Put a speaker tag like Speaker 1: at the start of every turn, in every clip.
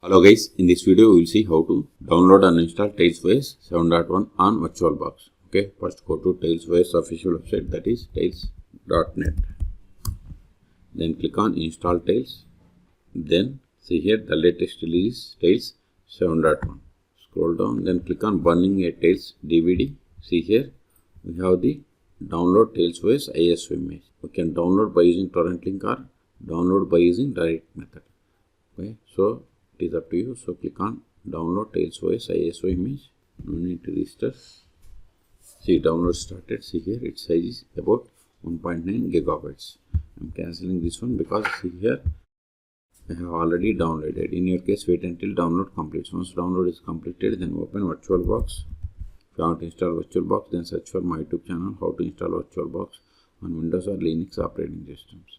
Speaker 1: Hello guys, in this video we will see how to download and install TailsOS 7.1 on VirtualBox. Okay, first go to TailsOS official website, that is tails.net. Then click on install Tails. Then see here the latest release Tails 7.1. Scroll down, then click on burning a Tails DVD. See here we have the download TailsOS ISO image. We can download by using torrent link or download by using direct method. Okay, so it is up to you. So click on download TailsOS ISO image. No need to register. See, download started. See here its size is about 1.9 gigabytes. I'm cancelling this one because see here I have already downloaded. In your case, wait until download completes. Once download is completed, then open VirtualBox. If you want to install VirtualBox, then search for my YouTube channel how to install VirtualBox on Windows or Linux operating systems.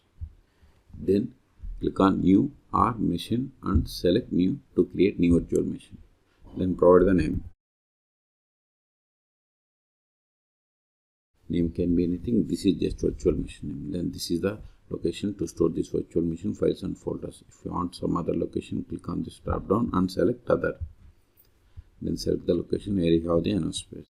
Speaker 1: Then click on new or machine and select new to create new virtual machine. Then provide the name. Name can be anything. This is just virtual machine name. Then this is the location to store this virtual machine files and folders. If you want some other location, click on this drop down and select other. Then select the location where you have the enough space.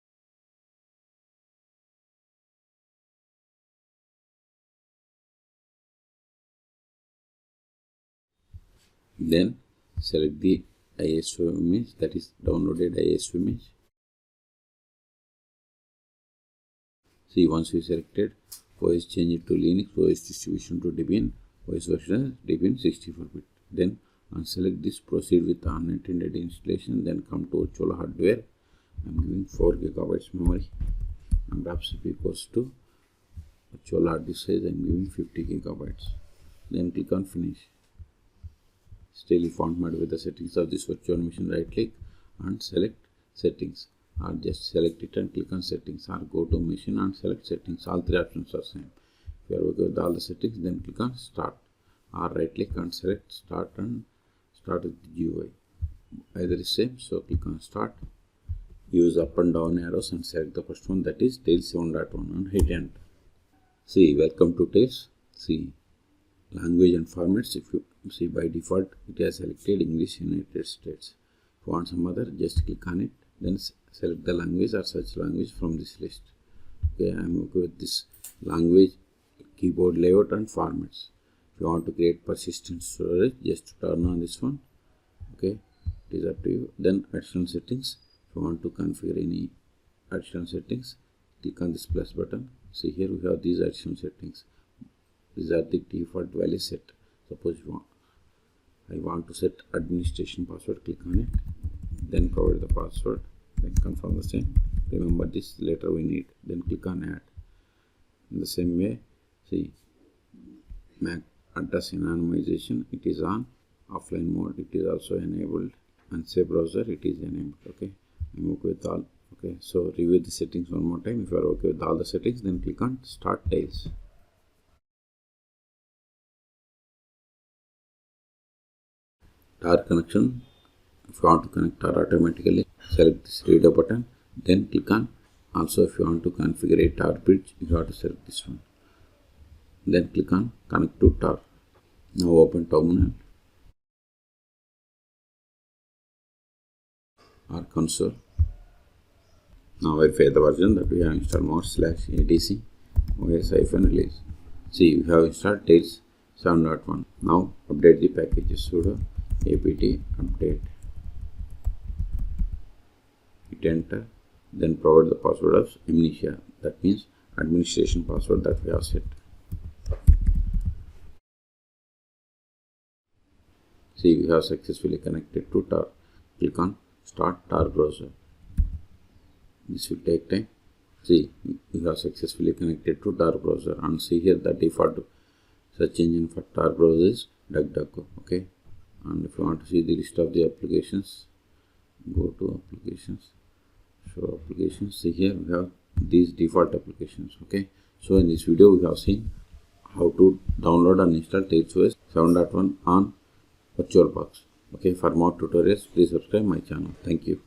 Speaker 1: Then select the ISO image, that is downloaded ISO image. See, once we selected, OS change it to Linux, OS distribution to Debian, OS version Debian 64-bit. Then unselect this, proceed with unintended installation, then come to virtual hardware. I'm giving 4 gigabytes memory. Number of CPU equals to virtual hard disk size, I'm giving 50 gigabytes. Then click on finish. Still format with the settings of this virtual machine, right click and select settings, or just select it and click on settings, or go to machine and select settings. All three options are same. If you are okay with all the settings, then click on start, or right click and select start and start with the GUI. Either is same, so click on start. Use up and down arrows and select the first one, that is Tails 7.1, and hit enter. See, welcome to Tails. See, language and formats. If you see, by default it has selected English United States. If you want some other, just click on it, then select the language or search language from this list. Okay, I'm okay with this language, keyboard layout and formats. If you want to create persistent storage, just turn on this one. Okay, it is up to you. Then additional settings. If you want to configure any additional settings, click on this plus button. See, here we have these additional settings. These are the default values set. Suppose I want to set administration password, click on it, then provide the password, then confirm the same. Remember this, later we need, then click on add. In the same way, see, MAC address anonymization, it is on. Offline mode, it is also enabled. Unsafe browser, it is enabled. Okay, I'm okay with all. Okay, so review the settings one more time. If you are okay with all the settings, then click on start Tails. Tar connection. If you want to connect tar automatically, select this reader button, then click on. Also, if you want to configure a tar bridge, you have to select this one, then click on connect to tar. Now open terminal or console. Now verify the version that we have installed /etc OS-release. See, we have installed Tails 7.1. Now update the packages. Sudo apt update, hit enter, then provide the password of amnesia, that means administration password that we have set. See, we have successfully connected to tar. Click on start tar browser. This will take time. See, we have successfully connected to tar browser, and see here the default search engine for tar browser is DuckDuckGo. Okay, and if you want to see the list of the applications, go to applications, show applications. See, here we have these default applications. Okay, so in this video we have seen how to download and install TailsOS 7.1 on VirtualBox. Okay, for more tutorials please subscribe my channel. Thank you.